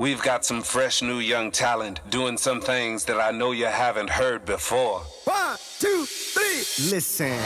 We've got some fresh new young talent doing some things that I know you haven't heard before. 1, 2, 3, listen.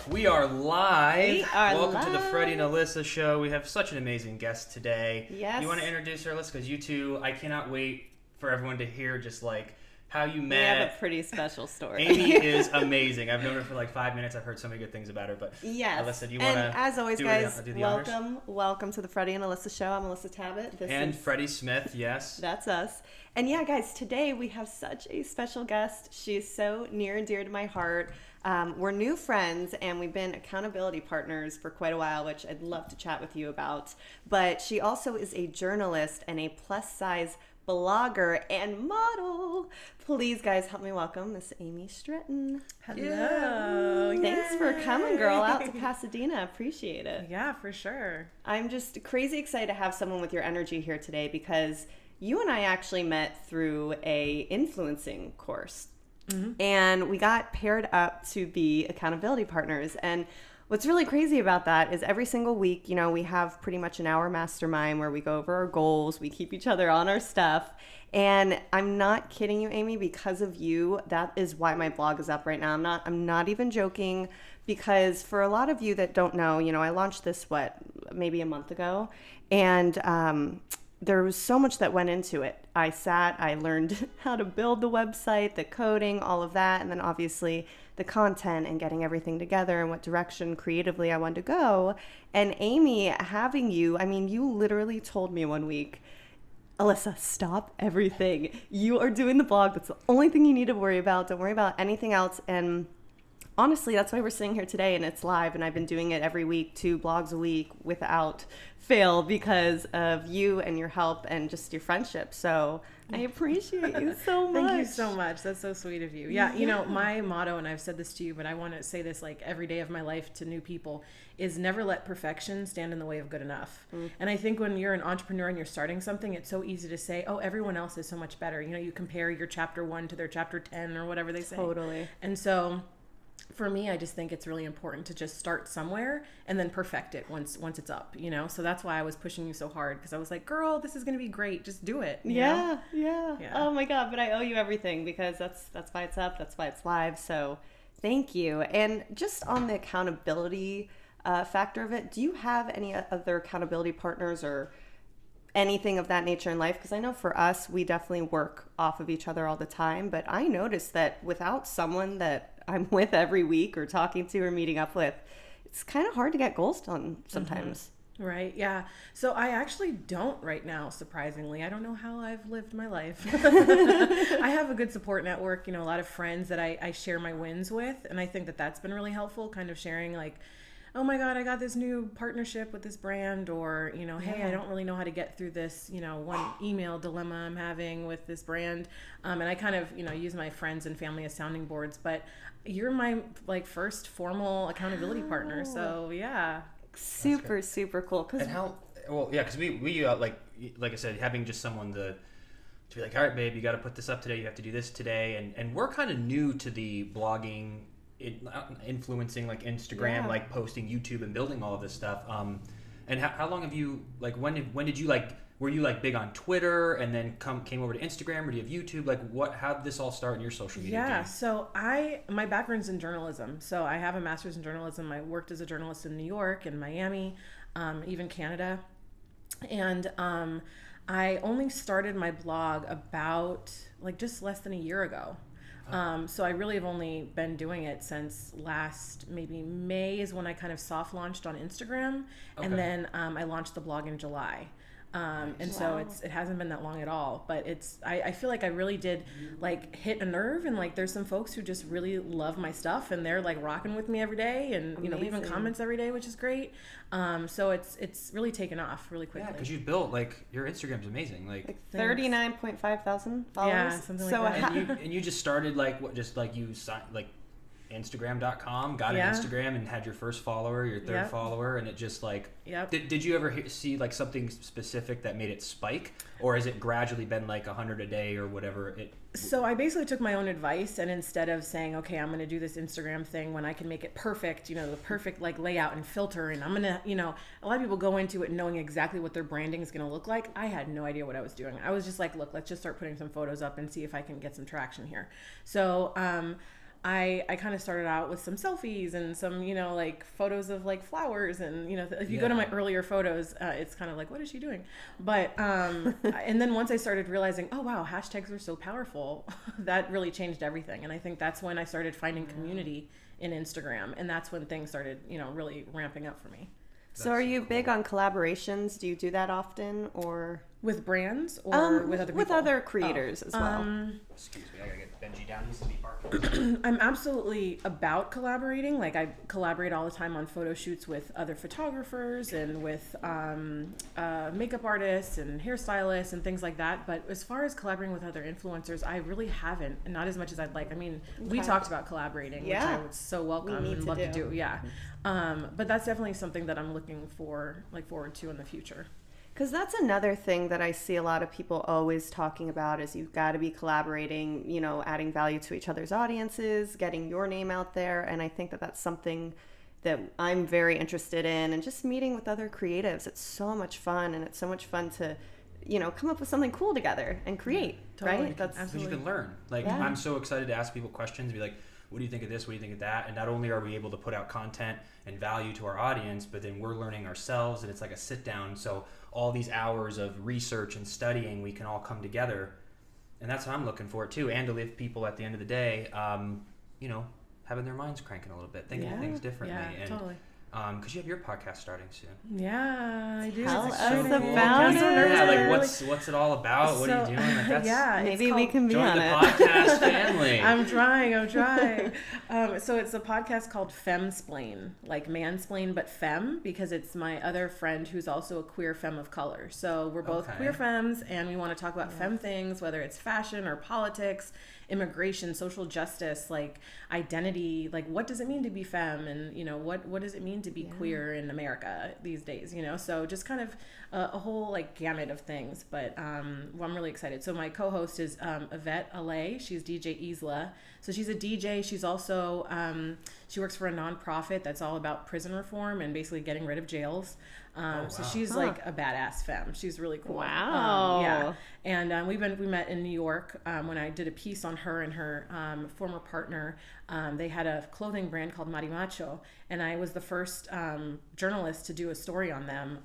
We are live. Welcome to the live. Freddie and Alyssa show. We have such an amazing guest today. Yes. You want to introduce her, Alyssa? Because you two, I cannot wait for everyone to hear just like how you We met. have a pretty special story. Amy is amazing. I've known her for like 5 minutes. I've heard so many good things about her. But yes. Alyssa, do you want to? And as always, guys, do the honors? welcome to the Freddie and Alyssa show. I'm Alyssa Tabbitt. And Freddie Smith, yes. That's us. And yeah, guys, today we have such a special guest. She's so near and dear to my heart. We're new friends and we've been accountability partners for quite a while, which I'd love to chat with you about. But she also is a journalist and a plus size blogger and model. Please, guys, help me welcome Miss Amy Stretten. Hello. Thanks for coming, girl, out to Pasadena. Appreciate it. Yeah, for sure. I'm just crazy excited to have someone with your energy here today because you and I actually met through a influencing course. Mm-hmm. And we got paired up to be accountability partners. And what's really crazy about that is every single week, you know, we have pretty much an hour mastermind where we go over our goals, we keep each other on our stuff. And I'm not kidding you, Amy, because of you, that is why my blog is up right now. I'm not even joking, because for a lot of you that don't know, you know, I launched this, maybe a month ago. And there was so much that went into it. I learned how to build the website, the coding, all of that, and then obviously the content and getting everything together and what direction creatively I wanted to go. And Amy, having you, I mean, you literally told me one week, Alyssa, stop everything. You are doing the blog. That's the only thing you need to worry about. Don't worry about anything else. And honestly, that's why we're sitting here today and it's live, and I've been doing it every week, 2 blogs a week without fail because of you and your help and just your friendship. So I appreciate you so much. Thank you so much. That's so sweet of you. Yeah, you know, my motto, and I've said this to you, but I want to say this like every day of my life to new people, is never let perfection stand in the way of good enough. And I think when you're an entrepreneur and you're starting something, it's so easy to say, oh, everyone else is so much better. You know, you compare your chapter 1 to their chapter 10 or whatever they say. Totally. And so for me, I just think it's really important to just start somewhere and then perfect it once it's up, you know? So that's why I was pushing you so hard, because I was like, girl, this is going to be great. Just do it. You know? Yeah. Oh my God. But I owe you everything because that's why it's up. That's why it's live. So thank you. And just on the accountability factor of it, do you have any other accountability partners or anything of that nature in life? Because I know for us, we definitely work off of each other all the time. But I noticed that without someone that I'm with every week or talking to or meeting up with, it's kind of hard to get goals done sometimes. Mm-hmm. Right. Yeah. So I actually don't right now, surprisingly. I don't know how I've lived my life. I have a good support network, you know, a lot of friends that I share my wins with. And I think that that's been really helpful, kind of sharing like, oh my God, I got this new partnership with this brand, or, you know, hey, I don't really know how to get through this, you know, one email dilemma I'm having with this brand. And I kind of, you know, use my friends and family as sounding boards, but you're my like first formal accountability partner. So yeah. Super cool. And how, well, yeah, because we like I said, having just someone to be like, all right, babe, you got to put this up today. You have to do this today. And we're kind of new to the blogging, influencing, like Instagram, like posting, YouTube, and building all of this stuff. And how long have you, like, when did you, like, were you like big on Twitter and then came over to Instagram, or do you have YouTube? Like, how did this all start in your social media game? So my background's in journalism. So I have a master's in journalism. I worked as a journalist in New York and Miami, even Canada. And I only started my blog about like just less than a year ago. So I really have only been doing it since last maybe May is when I kind of soft launched on Instagram. Okay. And then I launched the blog in July. And so it hasn't been that long at all, but I feel like I really did like hit a nerve, and like there's some folks who just really love my stuff and they're like rocking with me every day and, you know, leaving comments every day, which is great. So it's really taken off really quickly. Yeah, because you built, like, your Instagram's amazing. Like 39.5 thousand followers. Yeah, something like that. And you just started like, what, just like you signed, like, Instagram.com, got Yeah. an Instagram and had your first follower, your third Yep. follower, and it just like, Yep. did you ever see like something specific that made it spike, or has it gradually been like 100 a day or whatever it? So I basically took my own advice, and instead of saying, okay, I'm going to do this Instagram thing when I can make it perfect, you know, the perfect like layout and filter, and I'm going to, you know, a lot of people go into it knowing exactly what their branding is going to look like. I had no idea what I was doing. I was just like, look, let's just start putting some photos up and see if I can get some traction here. So, I kind of started out with some selfies and some, you know, like photos of like flowers, and, you know, if you go to my earlier photos, it's kind of like, what is she doing? But, and then once I started realizing, oh wow, hashtags are so powerful, that really changed everything. And I think that's when I started finding community in Instagram, and that's when things started, you know, really ramping up for me. So are you big on collaborations? Do you do that often, or With brands or with other people? with other creators as well? Excuse me, I gotta get Benji down. He needs to be barking. I'm absolutely about collaborating. Like, I collaborate all the time on photo shoots with other photographers and with makeup artists and hairstylists and things like that. But as far as collaborating with other influencers, I really haven't, and not as much as I'd like. I mean, we talked about collaborating, which I would so welcome need and to love to do. do. Yeah, but that's definitely something that I'm looking forward to in the future. Because that's another thing that I see a lot of people always talking about is you've got to be collaborating, you know, adding value to each other's audiences, getting your name out there. And I think that that's something that I'm very interested in, and just meeting with other creatives. It's so much fun, and it's so much fun to, you know, come up with something cool together and create, Totally. right? That's Because you can learn. Like, Yeah. I'm so excited to ask people questions, be like, what do you think of this? What do you think of that? And not only are we able to put out content and value to our audience, but then we're learning ourselves, and it's like a sit down. So all these hours of research and studying, we can all come together. And that's what I'm looking for too. And to leave people at the end of the day, you know, having their minds cranking a little bit, thinking of things differently. Yeah, And totally. because you have your podcast starting soon. Yeah, I do. Tell It's us exciting. about I'm so it. nervous Yeah, about like it. what's it all about? What are you doing? Like, that's, yeah, it's maybe we called- can be join on the it. podcast family. I'm trying. So it's a podcast called Femsplain, like mansplain, but femme, because it's my other friend who's also a queer femme of color. So we're both Okay. queer femmes, and we want to talk about femme things, whether it's fashion or politics, immigration, social justice, like identity, like what does it mean to be femme, and, you know, what does it mean to be queer in America these days, you know? So just kind of a whole like gamut of things. But well, I'm really excited. So my co-host is Yvette Alay. She's DJ Isla. So she's a DJ. She's also she works for a nonprofit that's all about prison reform and basically getting rid of jails. So she's like a badass femme. She's really cool. Wow. Yeah. And we met in New York when I did a piece on her and her former partner. They had a clothing brand called Marimacho, and I was the first journalist to do a story on them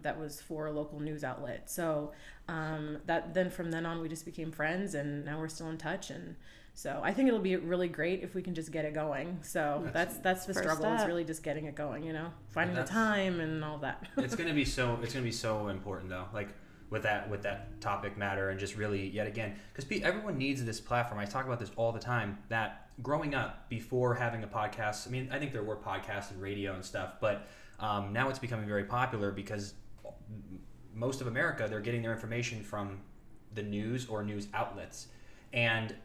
that was for a local news outlet. So from then on we just became friends, and now we're still in touch. And so I think it'll be really great if we can just get it going. So that's the first struggle. Is step. really just getting it going, you know, finding the That's- time and all that. It's gonna be so important though, like with that topic matter, and just really yet again, because everyone needs this platform. I talk about this all the time, that growing up before having a podcast, I mean, I think there were podcasts and radio and stuff, but now it's becoming very popular because most of America, they're getting their information from the news or news outlets, and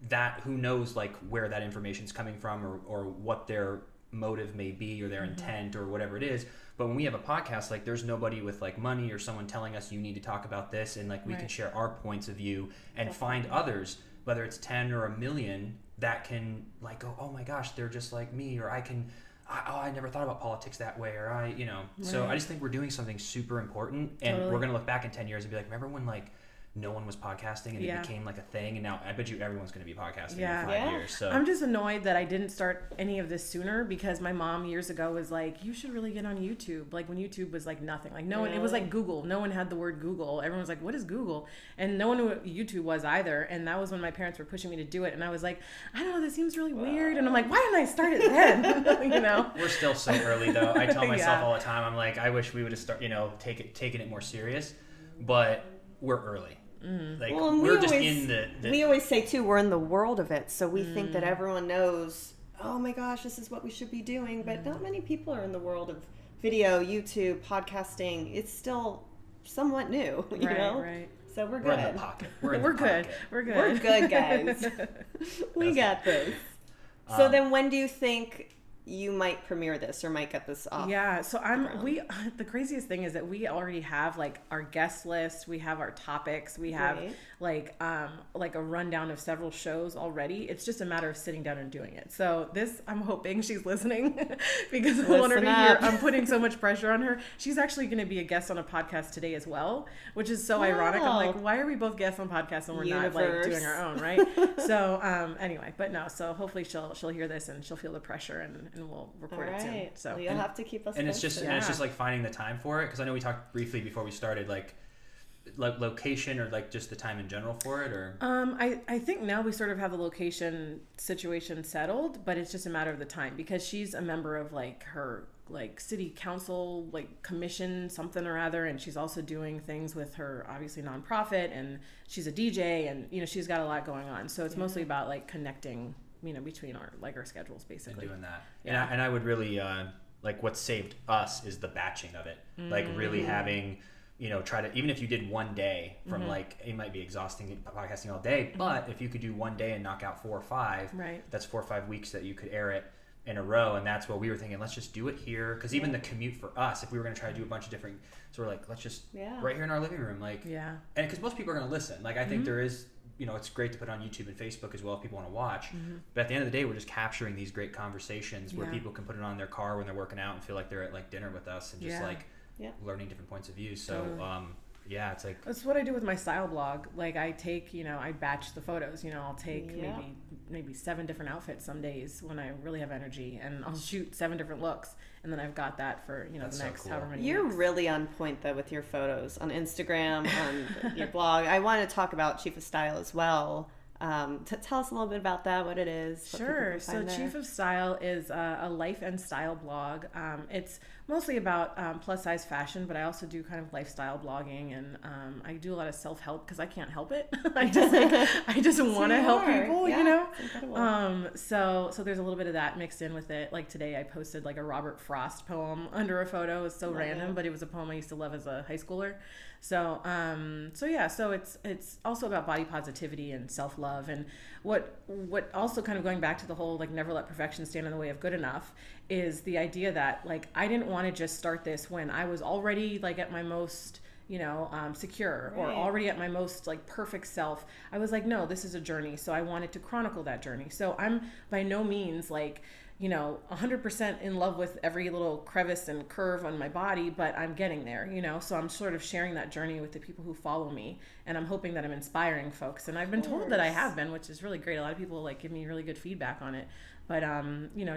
that, who knows like where that information is coming from, or what their motive may be, or their intent, or whatever it is. But when we have a podcast, like, there's nobody with like money or someone telling us you need to talk about this, and like we can share our points of view and find others, whether it's 10 or a million, that can like go, oh my gosh, they're just like me, or I never thought about politics that way, or so I just think we're doing something super important, and we're gonna look back in 10 years and be like, remember when like no one was podcasting and it became like a thing, and now I bet you everyone's going to be podcasting in 5 years. So I'm just annoyed that I didn't start any of this sooner, because my mom years ago was like, you should really get on YouTube, like when YouTube was like nothing, like no one, it was like Google, no one had the word Google, everyone was like, what is Google? And no one knew what YouTube was either. And that was when my parents were pushing me to do it, and I was like, I don't know, this seems really weird, and I'm like, why didn't I start it then? You know, we're still so early though. I tell myself all the time, I'm like, I wish we would have taken it more serious, but we're early. Like, Well, and we're just in the we always say too, we're in the world of it, so we think that everyone knows, oh my gosh, this is what we should be doing, but not many people are in the world of video, YouTube, podcasting. It's still somewhat new, you know? Right. So we're we're in good. the pocket. We're We're good. pocket. We're good. We're good, guys. We got this. So then when do you think you might premiere this or might get this off? Yeah, so the craziest thing is that we already have like our guest list, we have our topics, we have like a rundown of several shows already. It's just a matter of sitting down and doing it. So this, I'm hoping she's listening because I want her to hear. I'm putting so much pressure on her. She's actually going to be a guest on a podcast today as well, which is so ironic. I'm like, why are we both guests on podcasts and we're not like doing our own, right? So anyway, but no, so hopefully she'll hear this and she'll feel the pressure and we'll record it soon. So well, you'll have to keep us. And it's just and it's just like finding the time for it, because I know we talked briefly before we started, like location or like just the time in general for it, or I think now we sort of have the location situation settled, but it's just a matter of the time, because she's a member of like her like city council like commission something or other, and she's also doing things with her obviously nonprofit, and she's a DJ, and she's got a lot going on, so it's mostly about like connecting between our schedules basically. And doing that. Yeah. And I would really, like what saved us is the batching of it. Like really having, try to, even if you did one day from like, it might be exhausting podcasting all day, but if you could do one day and knock out 4 or 5, that's 4 or 5 weeks that you could air it in a row. And that's what we were thinking, let's just do it here. Cause even the commute for us, if we were going to try to do a bunch of different, so we're like, let's just right here in our living room. Like, and cause most people are going to listen. Like, I think there is, it's great to put on YouTube and Facebook as well if people want to watch. But at the end of the day, we're just capturing these great conversations where people can put it on their car when they're working out and feel like they're at like dinner with us and just like learning different points of view. So it's like that's what I do with my style blog. Like I take, I batch the photos. I'll take maybe 7 different outfits some days when I really have energy, and I'll shoot 7 different looks, and then I've got that for the next however many. You're weeks. really on point though with your photos on Instagram, on your blog. I want to talk about Chief of Style as well. Tell us a little bit about that, what it is. Sure. So Chief of Style is a life and style blog. It's mostly about plus size fashion, but I also do kind of lifestyle blogging, and I do a lot of self-help because I can't help it. I just want to help people, So there's a little bit of that mixed in with it. Like today I posted like a Robert Frost poem under a photo. It's so random, but it was a poem I used to love as a high schooler. So it's also about body positivity and self-love, and what also kind of going back to the whole like never let perfection stand in the way of good enough is the idea that like I didn't want to just start this when I was already like at my most secure or already at my most like perfect self. I was like, no, this is a journey, so I wanted to chronicle that journey. So I'm by no means like 100% in love with every little crevice and curve on my body, but I'm getting there, so I'm sort of sharing that journey with the people who follow me, and I'm hoping that I'm inspiring folks, and I've been told that I have been, which is really great. A lot of people like give me really good feedback on it, but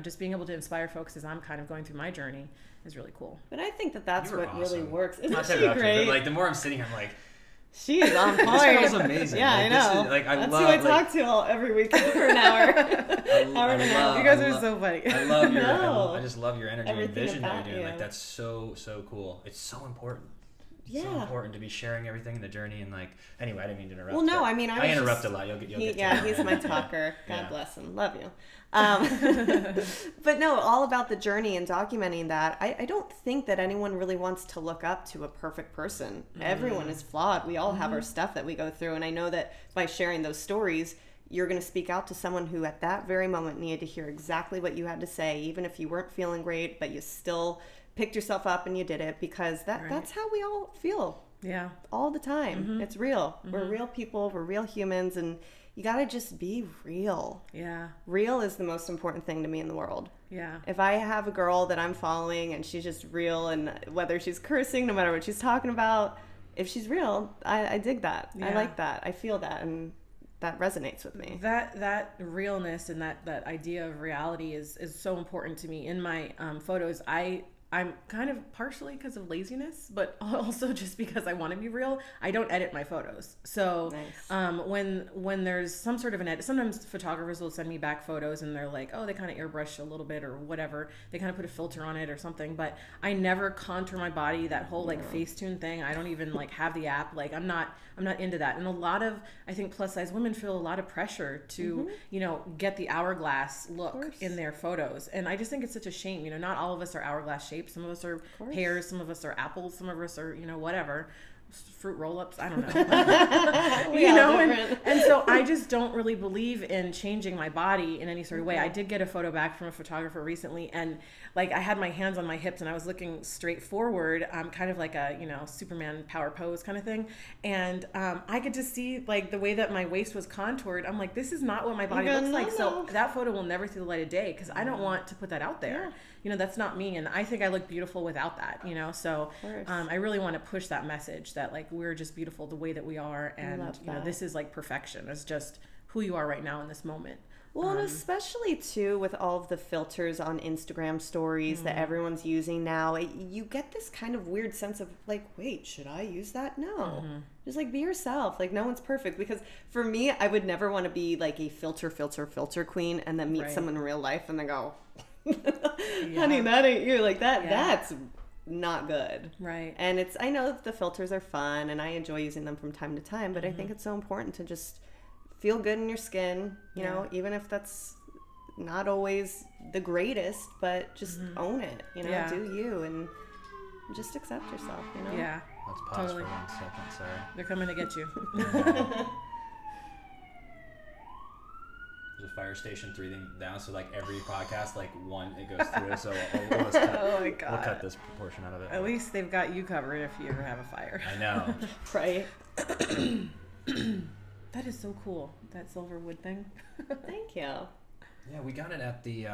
just being able to inspire folks as I'm kind of going through my journey is really cool. But I think that's what awesome. Really works. Isn't she great? But like the more I'm sitting here, I'm like, she is on point. This girl's amazing. Yeah, like, I know. That's who I talk to every week for an hour. Hour and a half. You guys are so funny. I love your. No. I just love your energy Everything and vision that about you're doing. you. Like that's so cool. It's so important. Yeah. So important to be sharing everything in the journey, and like anyway, I didn't mean to interrupt. Well, no, I mean I interrupt a lot. You'll get. He's my talker. God bless him. Love you. But no, all about the journey and documenting that. I don't think that anyone really wants to look up to a perfect person. Everyone is flawed. We all have our stuff that we go through, and I know that by sharing those stories, you're going to speak out to someone who at that very moment needed to hear exactly what you had to say, even if you weren't feeling great, but you still picked yourself up and you did it, because that's how we all feel. Yeah. All the time. It's real. We're real people. We're real humans, and you got to just be real. Yeah. Real is the most important thing to me in the world. Yeah. If I have a girl that I'm following and she's just real, and whether she's cursing, no matter what she's talking about, if she's real, I dig that. Yeah. I like that. I feel that, and that resonates with me. That realness and that idea of reality is so important to me. In my photos, I'm kind of partially because of laziness, but also just because I want to be real, I don't edit my photos. So when there's some sort of an edit, sometimes photographers will send me back photos and they're like, oh, they kind of airbrush a little bit or whatever. They kind of put a filter on it or something, but I never contour my body, that whole like Facetune thing. I don't even like have the app. Like I'm not into that. And a lot of, I think plus size women feel a lot of pressure to, get the hourglass look in their photos. And I just think it's such a shame. Not all of us are hourglass shaped. Some of us are pears, some of us are apples, some of us are, whatever. fruit roll-ups. I don't know. You know, and so I just don't really believe in changing my body in any sort of way. I did get a photo back from a photographer recently, and like I had my hands on my hips and I was looking straight forward, kind of like a, you know, Superman power pose kind of thing. And I could just see like the way that my waist was contoured. I'm like, this is not what my body looks like. So that photo will never see the light of day because I don't want to put that out there. You know, that's not me. And I think I look beautiful without that, you know? So I really want to push that message that like, we're just beautiful the way that we are. And, you know, this is like perfection. It's just who you are right now in this moment. Well, and especially too with all of the filters on Instagram stories that everyone's using now, you get this kind of weird sense of like, wait, should I use that? No. Just like be yourself. Like no one's perfect. Because for me, I would never want to be like a filter queen and then meet someone in real life and then go, honey, that ain't you. Like that. That's not good. Right. And I know that the filters are fun and I enjoy using them from time to time, but I think it's so important to just feel good in your skin, you know, even if that's not always the greatest, but just own it, you know, do you and just accept yourself, you know? Yeah. Let's pause for 1 second, sorry. They're coming to get you. There's a fire station 3 thing down, so like every podcast, like one it goes through. So we'll cut, oh my God. We'll cut this portion out of it. At least they've got you covered if you ever have a fire. I know. Right. That is so cool. That silver wood thing. Thank you. Yeah, we got it at the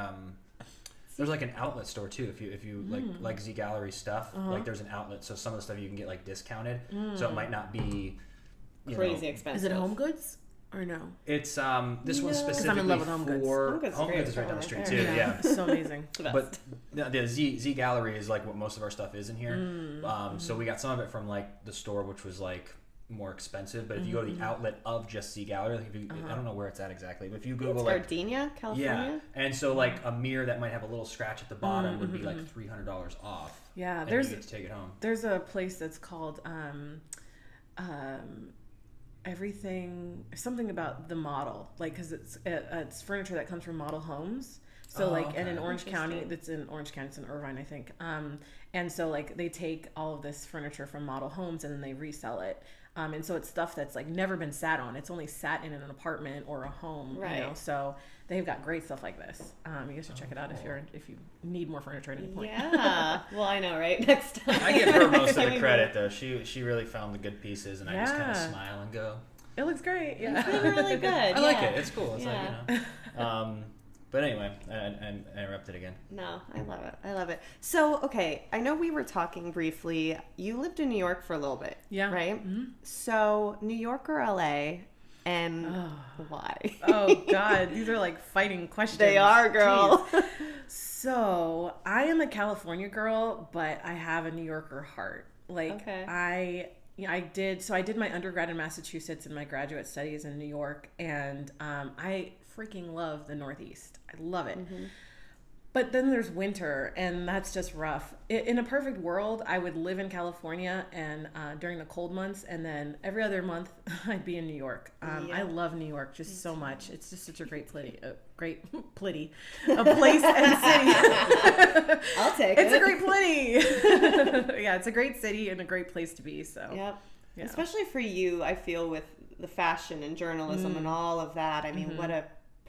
there's like an outlet store too. If you like Z Gallery stuff, like there's an outlet, so some of the stuff you can get like discounted. So it might not be crazy expensive. Is it Home Goods or no? It's this one's specifically I'm in love with Home Goods. Home Goods is right down the street too. Yeah. It's so amazing. But the Z Gallery is like what most of our stuff is in here. So we got some of it from like the store, which was like more expensive, but if you go to the outlet of just Z Gallery, like if you, I don't know where it's at exactly, but if you Google like Gardenia, California, and so like a mirror that might have a little scratch at the bottom would be like $300 off. Yeah, and there's you get to take it home. There's a place that's called everything, something about the model, like because it's furniture that comes from model homes. So and in Orange County, it's in Irvine, I think. And so like they take all of this furniture from model homes and then they resell it. And so it's stuff that's like never been sat on. It's only sat in an apartment or a home, you know. So they've got great stuff like this. You guys should check it out if you need more furniture at any point. Yeah. Well, I know, right? Next time. I give her most of the credit though. She really found the good pieces, and I just kind of smile and go, "It looks great." Yeah, it's been really good. I like it. It's cool. It's like But anyway, I interrupted again. No, I love it. I love it. So, okay, I know we were talking briefly. You lived in New York for a little bit, right? Mm-hmm. So, New York or LA, and why? Oh, God. These are like fighting questions. They are, girl. So, I am a California girl, but I have a New Yorker heart. Like, I did my undergrad in Massachusetts and my graduate studies in New York, and I freaking love the Northeast. I love it. But then there's winter, and that's just rough. In a perfect world, I would live in California and during the cold months, and then every other month I'd be in New York. I love New York just so much. It's just such a great place and city. I'll take it. It's a great plitty. Yeah, it's a great city and a great place to be. So yeah. Especially for you, I feel with the fashion and journalism and all of that. I mean, what a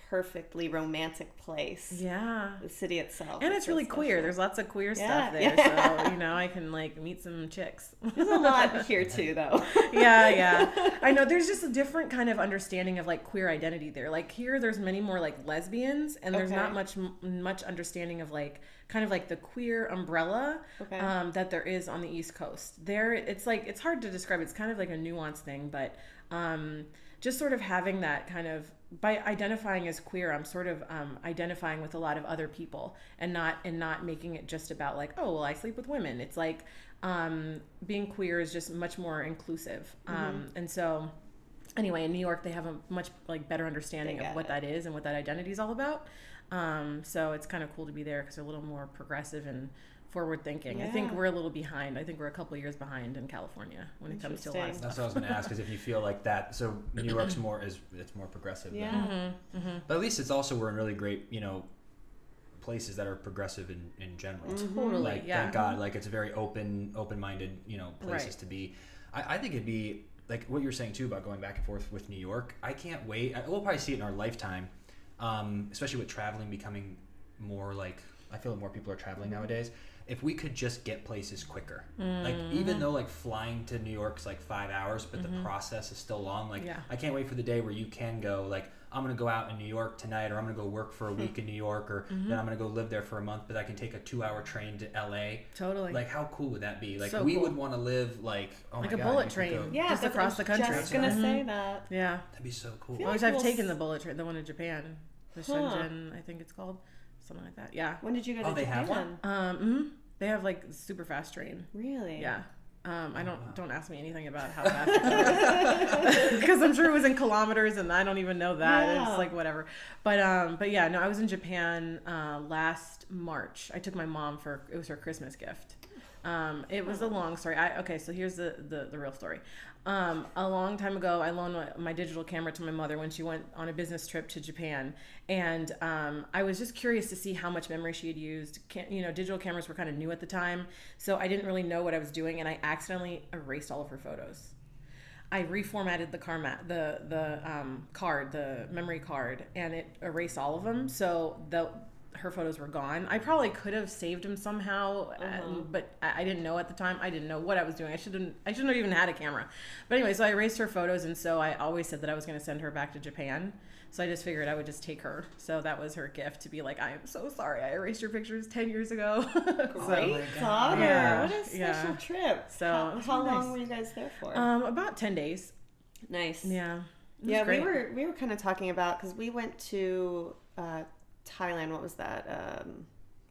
perfectly romantic place. Yeah. The city itself. And it's really queer. There's lots of queer stuff there. So, you know, I can like meet some chicks. There's a lot here too, though. Yeah. I know there's just a different kind of understanding of like queer identity there. Like here, there's many more like lesbians, and there's not much understanding of like kind of like the queer umbrella that there is on the East Coast. There, it's like, it's hard to describe. It's kind of like a nuanced thing, but just sort of having that kind of, by identifying as queer, I'm sort of identifying with a lot of other people and not making it just about like, oh, well, I sleep with women. It's like being queer is just much more inclusive. And so anyway, in New York, they have a much like better understanding of what that is and what that identity is all about. So it's kind of cool to be there because they're a little more progressive and forward thinking. I think we're a little behind. I think we're a couple of years behind in California when it comes to a lot of stuff. That's what I was going to ask, is if you feel like that. So New York's it's more progressive. Yeah. But at least it's also, we're in really great, you know, places that are progressive in general. Totally. Like, thank God, like it's very open-minded, you know, places to be. I think it'd be like what you're saying too about going back and forth with New York. I can't wait. We'll probably see it in our lifetime, especially with traveling becoming more like, I feel like more people are traveling nowadays. If we could just get places quicker, like even though like flying to New York's like 5 hours, but the process is still long. Like I can't wait for the day where you can go like, I'm going to go out in New York tonight, or I'm going to go work for a week in New York, or then I'm going to go live there for a month, but I can take a 2-hour train to LA. Totally. Like how cool would that be? Like So we cool. would want to live like, oh Like my a God, bullet you could train. go- Yeah, Just that's across what the I was country. just gonna say that. Yeah. That'd be so cool. feel Well, like I've we'll taken the bullet train, the one in Japan, the Shenzhen, I think it's called, something like that. Yeah. When did you go to Oh, they Japan? have one? They have like super fast train. Really? Yeah. I don't ask me anything about how fast it goes because I'm sure it was in kilometers and I don't even know that. Yeah. It's like whatever. But yeah, no, I was in Japan last March. I took my mom it was her Christmas gift. It was a long story. Okay, so here's the real story. A long time ago, I loaned my digital camera to my mother when she went on a business trip to Japan, and I was just curious to see how much memory she had used. Digital cameras were kind of new at the time, so I didn't really know what I was doing, and I accidentally erased all of her photos. I reformatted the memory card, and it erased all of them. So her photos were gone. I probably could have saved them somehow, but I didn't know at the time. I didn't know what I was doing. I shouldn't have even had a camera. But anyway, so I erased her photos, and so I always said that I was going to send her back to Japan. So I just figured I would just take her. So that was her gift, to be like, I am so sorry I erased your pictures 10 years ago. Great daughter. Yeah, What a special trip. So it was how nice. long were you guys there for? About 10 days. Nice. Yeah. It was Yeah, great. we were kind of talking about, because we went to Thailand. What was that?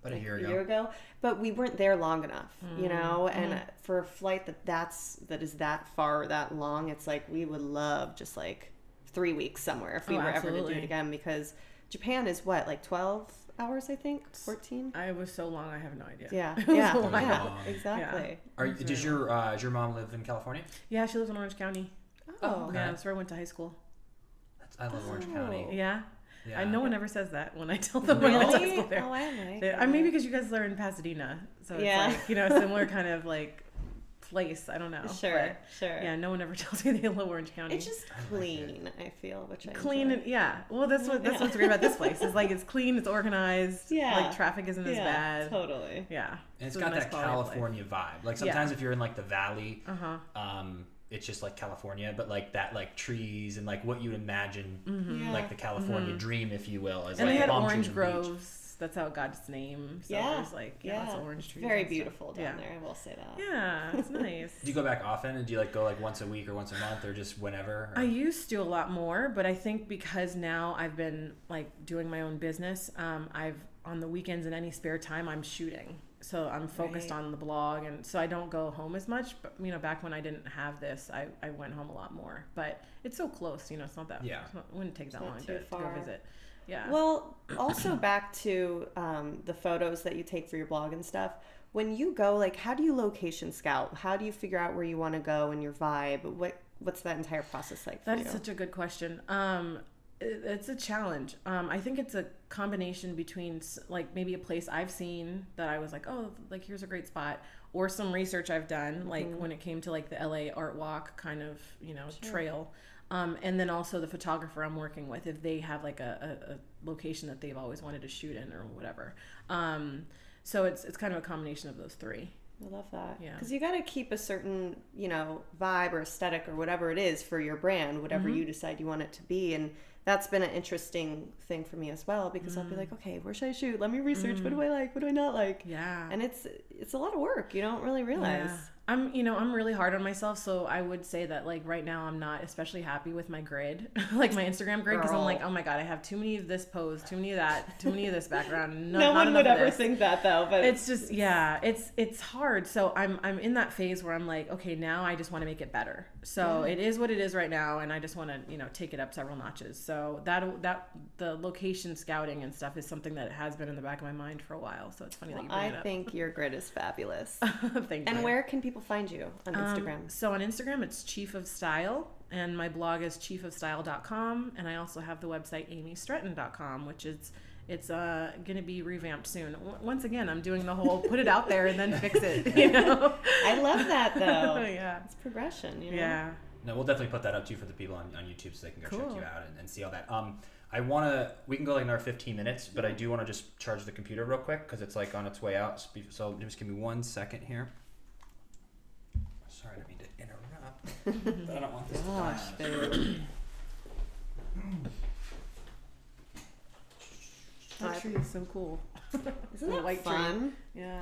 About a year A ago. year ago, but we weren't there long enough, and for a flight that is that far or that long, it's like we would love just like 3 weeks somewhere if we were ever to do absolutely. it again, because Japan is what, like 12 hours, I think, 14. I was so long, I have no idea. Yeah, It was yeah, a while. yeah, exactly. Does your mom live in California? Yeah, she lives in Orange County. Oh, okay. Yeah, that's where I went to high school. I love Orange County. Yeah. Yeah. No one ever says that when I tell them I went to high really? school there. Oh, I like I mean, because you guys are in Pasadena, so it's Yeah. like, a similar kind of like place. I don't know. Sure, But, sure. Yeah, no one ever tells me they love Orange County. It's just clean, I feel, which I clean enjoy. and yeah. Well, that's what's great about this place. Is like it's clean, it's organized. Yeah. Like traffic isn't as Yeah, bad. totally. Yeah. And it's a got nice that quality of life. California vibe. Like sometimes if you're in like the valley, Uh-huh. it's just like California, but like that, like trees and like what you imagine, Yeah. like the California dream, if you will, as And like they had palm trees orange and beach. groves. That's how it got its name. So Yeah, there's like lots of orange It's trees. very and stuff. beautiful down Yeah. there, I will say that. Yeah, it's nice. Do you go back often, and do you like go like once a week or once a month or just whenever? Or? I used to a lot more, but I think because now I've been like doing my own business, I've on the weekends and any spare time I'm shooting. So I'm focused Right. on the blog, and so I don't go home as much. But back when I didn't have this, I went home a lot more. But it's so close, it's not that. Yeah. It wouldn't take that not long too to go far. visit. Yeah. Well, also back to the photos that you take for your blog and stuff. When you go, like, how do you location scout? How do you figure out where you want to go and your vibe? What's that entire process like for That you? is such a good question. It's a challenge. I think it's a combination between like maybe a place I've seen that I was like, oh, like here's a great spot, or some research I've done, like when it came to like the LA Art Walk kind of trail, and then also the photographer I'm working with, if they have like a location that they've always wanted to shoot in or whatever. So it's kind of a combination of those three. I love that. Yeah. Because you got to keep a certain, vibe or aesthetic or whatever it is for your brand, whatever you decide you want it to be. And that's been an interesting thing for me as well, because I'll be like, okay, where should I shoot? Let me research. What do I like? What do I not like? Yeah. And it's a lot of work. You don't really realize. Yeah. I'm really hard on myself, so I would say that like right now I'm not especially happy with my grid, like my Instagram grid, because I'm like, oh my god, I have too many of this pose, too many of that, too many of this background. No one would ever this. think that though, but It's just it's hard. So I'm in that phase where I'm like, okay, now I just want to make it better. So it is what it is right now, and I just want to take it up several notches. So that the location scouting and stuff is something that has been in the back of my mind for a while. So it's funny that you bring it I up. think your grid is fabulous. Thank And you. where can people find you on Instagram? So on Instagram, it's Chief of Style, and my blog is chiefofstyle.com, and I also have the website amystretten.com, which is it's gonna be revamped soon. Once again, I'm doing the whole put it out there and then fix it. You know. I love that though. Yeah. It's progression. You know? Yeah. No, we'll definitely put that up too for the people on YouTube so they can go check Cool. you out and see all that. We can go like another 15 minutes, but I do want to just charge the computer real quick because it's like on its way out. So just give me 1 second here. Sorry, I didn't mean to interrupt. But I don't want this Gosh, to die. babe. That tree is so cool. Isn't The that white tree. fun? Yeah.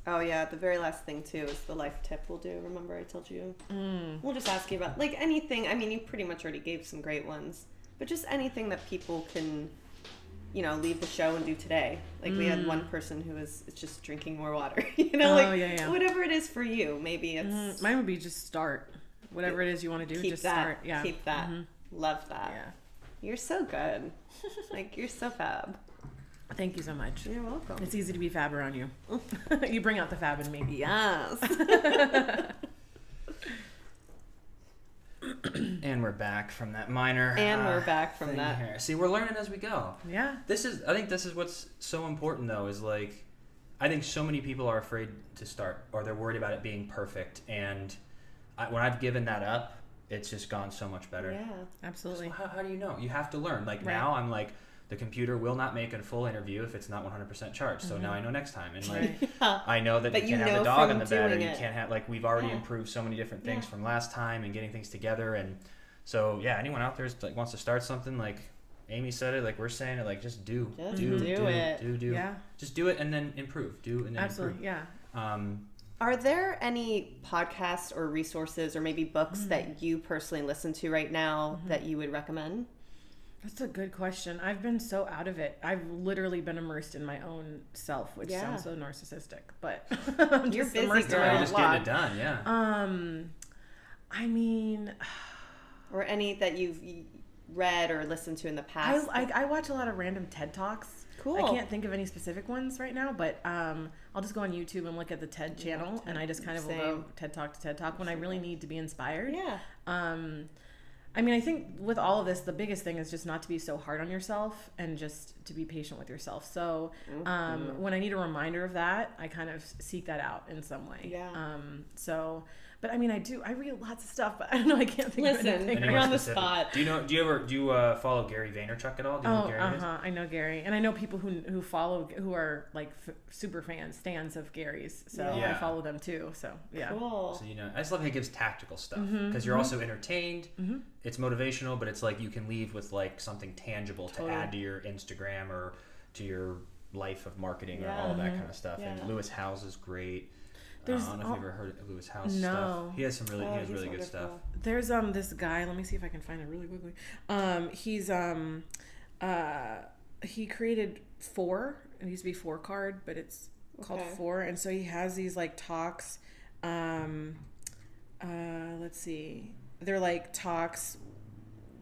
Oh yeah, the very last thing too is the life tip we'll do. Remember I told you? We'll just ask you about like anything. I mean, you pretty much already gave some great ones, but just anything that people can, you know, leave the show and do today. Like we had one person who was just drinking more water. You know, whatever it is for you. Maybe it's Mine would be just start. Whatever it is you want to do, keep just that. start. Yeah. Keep that. Love that. Yeah. You're so good. Like you're so fab. Thank you so much. You're welcome. It's easy to be fab around you. You bring out the fab in me. Yes. And we're back from that minor. And we're back from thing that. Here. See, we're learning as we go. Yeah. I think this is what's so important though, is like, I think so many people are afraid to start, or they're worried about it being perfect. And when I've given that up, it's just gone so much better. Yeah. Absolutely. So how do you know? You have to learn. Like Right. now I'm like, the computer will not make a full interview if it's not 100% charged. So now I know next time. And like, Yeah. I know that But you you can't have know the dog from on the bed, or doing you it. can't have, like, we've already Yeah. improved so many different things Yeah. from last time and getting things together. And so, yeah, anyone out there is, like, wants to start something, like Amy said it, like we're saying it, like just do it. Yeah. just do it and then improve. Do and then Absolutely. improve. Yeah. Are there any podcasts or resources or maybe books that you personally listen to right now that you would recommend? That's a good question. I've been so out of it. I've literally been immersed in my own self, which Yeah. sounds so narcissistic, but I'm You're just busy, immersed in girl. my You're own just getting lot. it done, yeah. I mean, Or any that you've read or listened to in the past? I watch a lot of random TED Talks. Cool. I can't think of any specific ones right now, but I'll just go on YouTube and look at the TED channel, and I just kind of will go TED Talk to TED Talk when I really need to be inspired. Yeah. I mean, I think with all of this, the biggest thing is just not to be so hard on yourself and just to be patient with yourself. So when I need a reminder of that, I kind of seek that out in some way. Yeah. But I mean, I read lots of stuff, but I don't know, I can't think of Listen, anything. you're on the Specific. spot. Do you follow Gary Vaynerchuk at all? Do you know who Gary is? I know Gary, and I know people who follow, who are like super stands of Gary's, so Yeah. I follow them too. So yeah, Cool. So, I just love how he gives tactical stuff because you're also entertained. It's motivational, but it's like you can leave with like something tangible to add to your Instagram or to your life of marketing or all of that kind of stuff. Yeah. And Lewis Howes is great. I There's don't know if you've ever heard of Lewis Howes No. stuff. He has some really, he's really good stuff. wonderful. There's this guy. Let me see if I can find it really quickly. He's he created Four. It used to be Four Card, but it's called Okay. Four. And so he has these like talks. Let's see. They're like talks.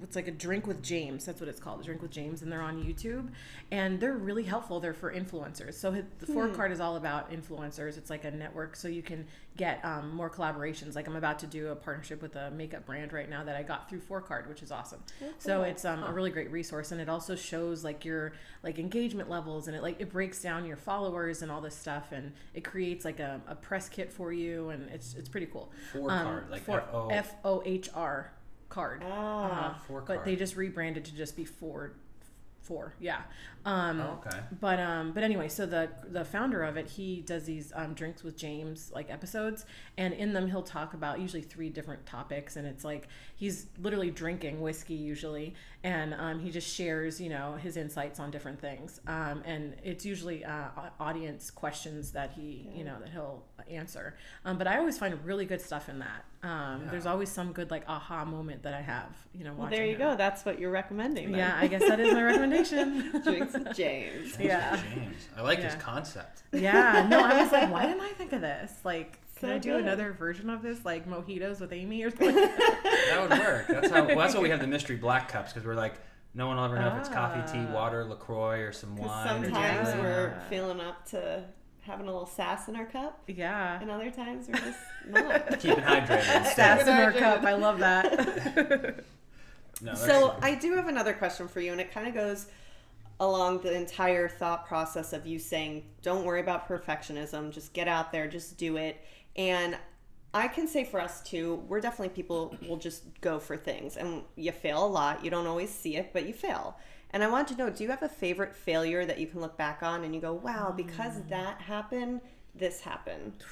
It's like a drink with James. That's what it's called, a drink with James, and they're on YouTube, and they're really helpful. They're for influencers. So the Four Card is all about influencers. It's like a network, so you can get more collaborations. Like I'm about to do a partnership with a makeup brand right now that I got through Four Card, which is awesome. So it's a really great resource, and it also shows like your like engagement levels, and it breaks down your followers and all this stuff, and it creates like a press kit for you, and it's pretty cool. Four Card, like FOHR card. Four But Card. they just rebranded to just be four. Yeah. Okay. But anyway, so the founder of it, he does these drinks with James like episodes, and in them he'll talk about usually 3 different topics, and it's like he's literally drinking whiskey usually, and he just shares his insights on different things, and it's usually audience questions that he that he'll answer. But I always find really good stuff in that. There's always some good like aha moment that I have watching Well, there you him. go. That's what you're recommending. Then. Yeah, I guess that is my recommendation. Drinks with James. Yeah. James. I like his Yeah. concept. Yeah, no, I was like, why didn't I think of this? Like, can So I do good. another version of this, like mojitos with Amy or something? That would work. That's why we have the mystery black cups, because we're like, no one will ever know if it's coffee, tea, water, LaCroix, or some wine. Sometimes or we're feeling up to having a little sass in our cup, Yeah. and other times we're just not. keeping hydrated instead. Sass in our cup. I love that. No, So I do have another question for you, and it kind of goes along the entire thought process of you saying, don't worry about perfectionism, just get out there, just do it. And I can say for us too, we're definitely people who will just go for things, and you fail a lot. You don't always see it, but you fail. And I want to know, do you have a favorite failure that you can look back on and you go, wow, because that happened, this happened?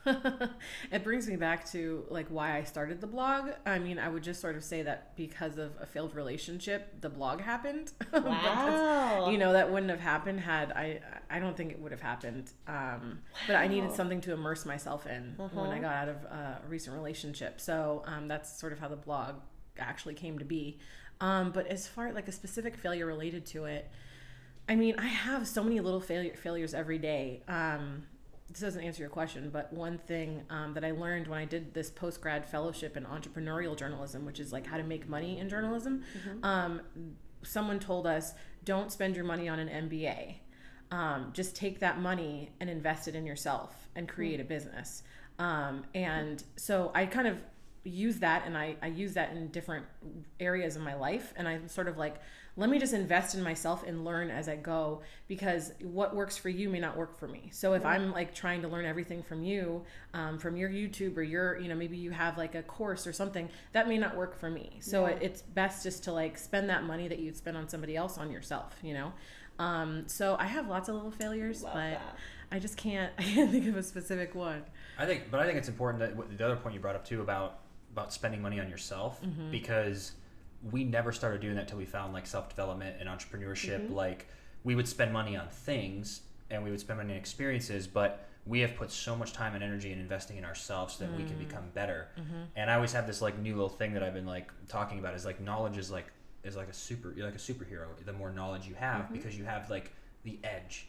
It brings me back to like why I started the blog. I mean, I would just sort of say that because of a failed relationship, the blog happened. Wow. That wouldn't have happened had I don't think it would have happened. But I needed something to immerse myself in when I got out of a recent relationship. So that's sort of how the blog actually came to be. But as far like a specific failure related to it, I mean, I have so many little failures every day. This doesn't answer your question, but one thing that I learned when I did this post-grad fellowship in entrepreneurial journalism, which is like how to make money in journalism, someone told us, don't spend your money on an MBA. Just take that money and invest it in yourself and create a business. And so I kind of use that, and I use that in different areas of my life, and I'm sort of like, let me just invest in myself and learn as I go, because what works for you may not work for me. So if I'm like trying to learn everything from you, from your YouTube, or your, maybe you have like a course or something, that may not work for me. So it's best just to like spend that money that you'd spend on somebody else on yourself, So I have lots of little failures, I just can't think of a specific one. I think it's important that the other point you brought up too about spending money on yourself, because we never started doing that till we found like self-development and entrepreneurship. Like we would spend money on things and we would spend money on experiences, but we have put so much time and energy in investing in ourselves so that we can become better. And I always have this like new little thing that I've been like talking about is like knowledge is like a superhero. The more knowledge you have, because you have like the edge,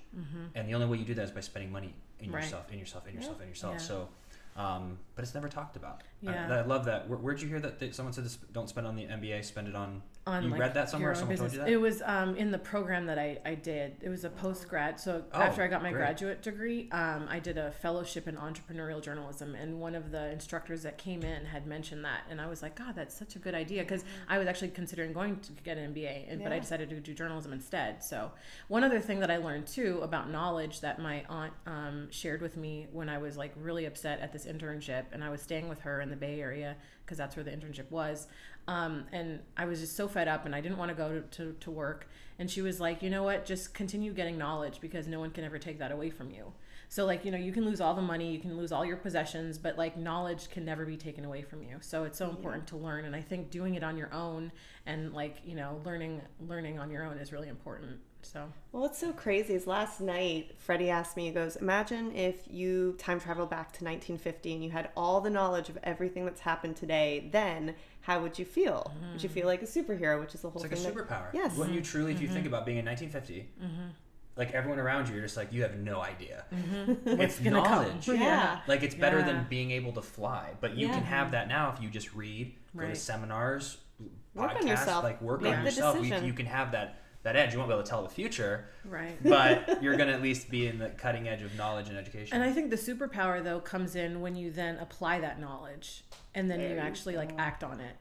and the only way you do that is by spending money in yourself. Yeah. So but it's never talked about. Yeah. I love that. Where'd you hear that someone said this, don't spend on the MBA, spend it on you like read that somewhere, or someone told you that? It was in the program that I did. It was a post-grad. So after I got my graduate degree, I did a fellowship in entrepreneurial journalism, and one of the instructors that came in had mentioned that, and I was like, God, that's such a good idea, because I was actually considering going to get an MBA, but I decided to do journalism instead. So one other thing that I learned too about knowledge that my aunt shared with me when I was like really upset at this internship, and I was staying with her in the Bay Area because that's where the internship was. And I was just so fed up, and I didn't want to go to work. And she was like, you know what, just continue getting knowledge, because no one can ever take that away from you. So like, you can lose all the money, you can lose all your possessions, but like knowledge can never be taken away from you. So it's so important to learn. And I think doing it on your own and like, learning on your own is really important. So, well, what's so crazy is last night, Freddie asked me, he goes, imagine if you time travel back to 1950 and you had all the knowledge of everything that's happened today, then how would you feel? Would you feel like a superhero, which is the whole thing? It's like a superpower. Yes. When you truly, if you think about being in 1950, like everyone around you, you're just like, you have no idea. It's knowledge. Yeah. Like it's better than being able to fly. But you can have that now if you just read, go to seminars, work podcasts, on yourself. like work Make on the yourself. decision. You can have that edge. You won't be able to tell the future, right? But you're going to at least be in the cutting edge of knowledge and education. And I think the superpower though comes in when you then apply that knowledge and then you actually like act on it.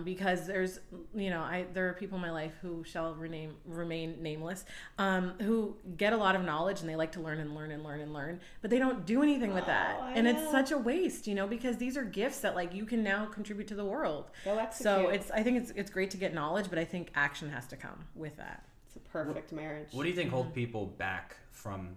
Because there's, there are people in my life who shall remain nameless, who get a lot of knowledge and they like to learn and learn and learn and learn, but they don't do anything with that. And it's such a waste, because these are gifts that like you can now contribute to the world. Go execute. So I think it's great to get knowledge, but I think action has to come with that. It's a perfect marriage. What do you think holds people back from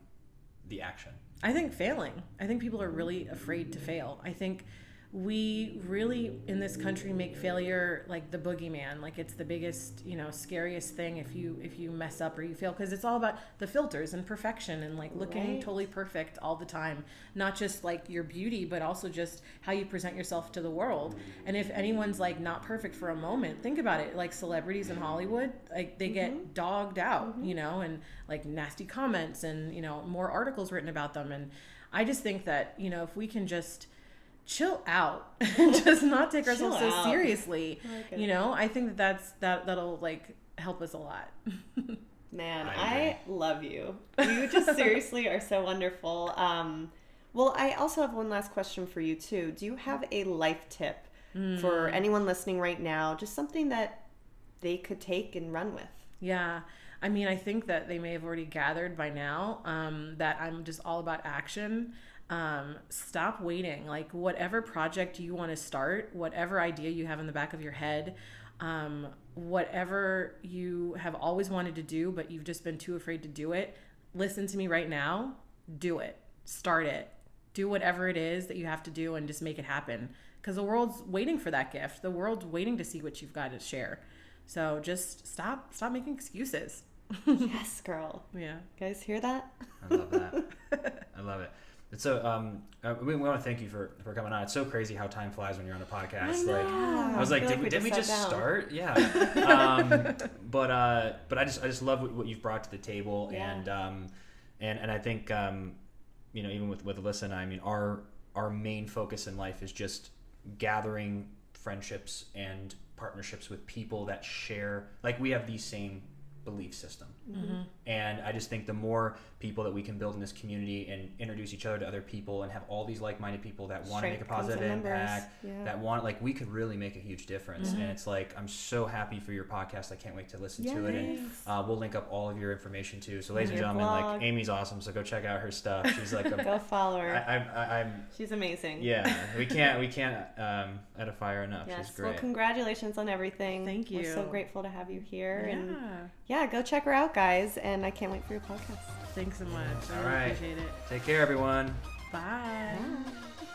the action? I think failing. I think people are really afraid to fail. I think we really in this country make failure like the boogeyman, like it's the biggest, scariest thing if you mess up or you fail, because it's all about the filters and perfection and like looking totally perfect all the time, not just like your beauty but also just how you present yourself to the world. And if anyone's like not perfect for a moment, think about it, like celebrities in Hollywood, like they get dogged out, and like nasty comments and more articles written about them. And I just think that if we can just chill out and just not take ourselves so seriously, I think that'll like help us a lot. Man, I love you. You just seriously are so wonderful. Well, I also have one last question for you too. Do you have a life tip for anyone listening right now, just something that they could take and run with. Yeah. I mean, I think that they may have already gathered by now that I'm just all about action. Stop waiting. Like, whatever project you want to start, whatever idea you have in the back of your head, whatever you have always wanted to do, but you've just been too afraid to do it, listen to me right now. Do it. Start it. Do whatever it is that you have to do and just make it happen. Because the world's waiting for that gift. The world's waiting to see what you've got to share. So just stop making excuses. Yes, girl. Yeah. Guys, hear that? I love that. I love it. It's so we want to thank you for coming on. It's so crazy how time flies when you're on a podcast. I was like, did we just start? Yeah. But I just love what you've brought to the table, and I think even with Alyssa, I mean, our main focus in life is just gathering friendships and partnerships with people that share, like, we have the same belief system. Mm-hmm. And I just think the more people that we can build in this community and introduce each other to other people and have all these like-minded people that want to make a positive impact, that want, like, we could really make a huge difference. Mm-hmm. And it's like, I'm so happy for your podcast. I can't wait to listen to it. And we'll link up all of your information too. So ladies and gentlemen, like, Amy's awesome. So go check out her stuff. She's like, go follow her. I'm she's amazing. Yeah. We can't edify her enough. Yes. She's great. Well, congratulations on everything. Thank you. We're so grateful to have you here. Yeah. And go check her out, guys. And I can't wait for your podcast. Thanks so much. All I really appreciate it. Take care, everyone. Bye. Bye.